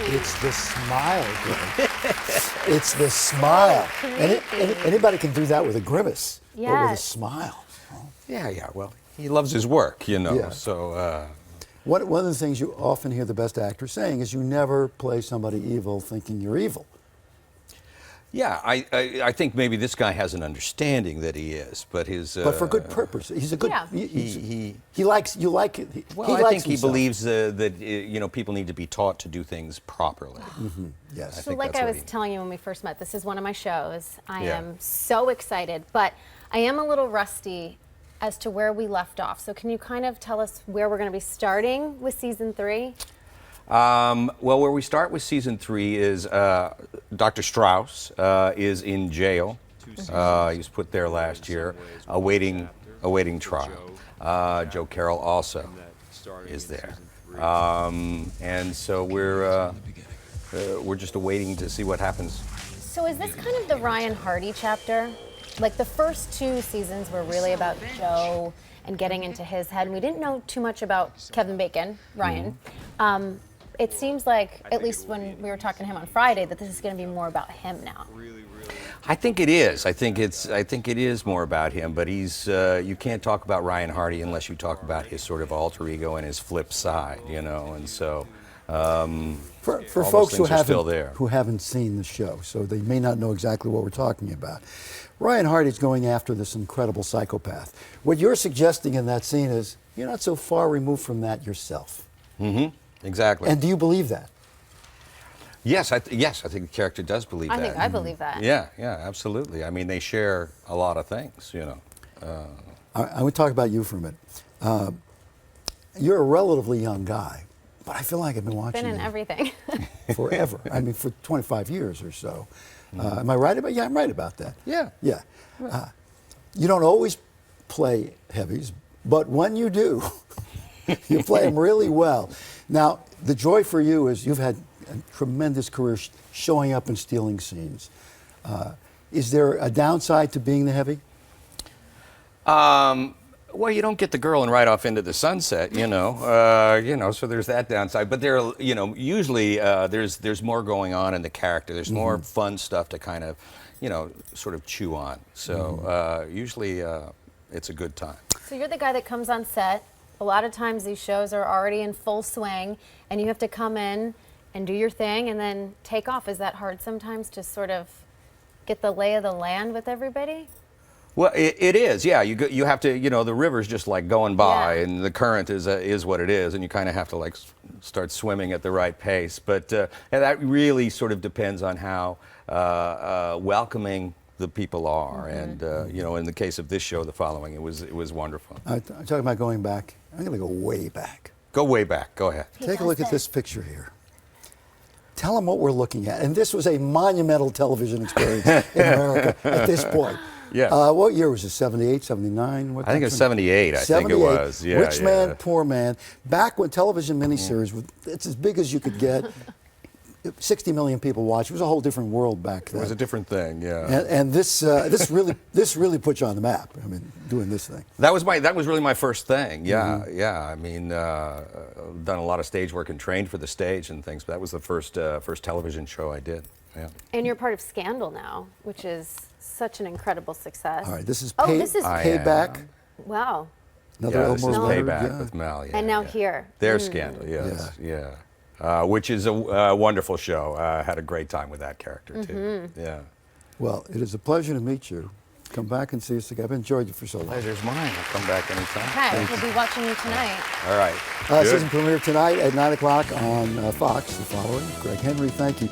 It's the smile, Greg. It's the smile. And anybody can do that with a grimace, but with a smile. Yeah, well, he loves his work, you know, Yeah. so... One of the things you often hear the best actors saying is you never play somebody evil thinking you're evil. Yeah, I think maybe this guy has an understanding that he is, but his... But for good purpose. He's a good... Yeah. He likes... You like it. Well, he I likes think he himself. believes that, you know, people need to be taught to do things properly. Yes. So like I was telling you when we first met, this is one of my shows. I Yeah. am so excited, but I am a little rusty as to where we left off. So can you kind of tell us where we're going to be starting with season 3? Well, where we start with season 3 is Dr. Strauss is in jail. He was put there last year, awaiting trial. Joe Carroll also is there, and so we're just awaiting to see what happens. So is this kind of the Ryan Hardy chapter? Like the first 2 seasons were really about Joe and getting into his head, and we didn't know too much about Kevin Bacon, Ryan. It seems like, at least when we were talking to him on Friday, that this is going to be more about him now. I think it is. I think it is more about him. But he's you can't talk about Ryan Hardy unless you talk about his sort of alter ego and his flip side, you know. And so For all folks those things who are still haven't seen the show, so they may not know exactly what we're talking about. Ryan Hardy's going after this incredible psychopath. What you're suggesting in that scene is you're not so far removed from that yourself. Exactly. And do you believe that? Yes, I think the character does believe that. I think I believe that. Yeah, absolutely. I mean, they share a lot of things, you know. I would talk about you for a minute. You're a relatively young guy, but I feel like I've been watching Been in you everything. forever. I mean, for 25 years or so. Am I right about? Yeah, I'm right about that. Yeah. Yeah. You don't always play heavies, but when you do, you play them really well. Now, the joy for you is you've had a tremendous career showing up and stealing scenes. Is there a downside to being the heavy? Well, you don't get the girl and ride off into the sunset, you know. So there's that downside. But usually there's more going on in the character. There's more fun stuff to kind of, sort of chew on. So usually it's a good time. So you're the guy that comes on set. A lot of times these shows are already in full swing, and you have to come in and do your thing and then take off. Is that hard sometimes to sort of get the lay of the land with everybody? Well, it is, yeah. You have to, the river's just like going by, and the current is what it is, and you kind of have to like start swimming at the right pace. But and that really sort of depends on how welcoming the people are, and in the case of this show, The Following, it was wonderful. I'm talking about going back. I'm going to go way back. Go way back. Go ahead. Take a look at this picture here. Tell them what we're looking at. And this was a monumental television experience in America at this point. Yeah. What year was it? 78, 79? I think it was 78. I think it was. Yeah, Rich Man, Poor Man. Back when television miniseries, it's as big as you could get. 60 million people watched. It was a whole different world back then. It was a different thing, yeah. And this really put you on the map. I mean, doing this thing. That was really my first thing. Yeah, yeah. I mean, done a lot of stage work and trained for the stage and things. But that was the first television show I did. Yeah. And you're part of Scandal now, which is such an incredible success. All right, this is Payback. Wow. Another this is Payback with Mel. Yeah, and now here. There's Scandal. Yes. Yeah. Which is a wonderful show. Had a great time with that character too. Yeah. Well, it is a pleasure to meet you. Come back and see us again. I've enjoyed you for so long. Pleasure's mine. I'll come back anytime. Okay, we'll be watching you tonight. All right. Season premiere tonight at 9 o'clock on Fox. The Following. Greg Henry, thank you.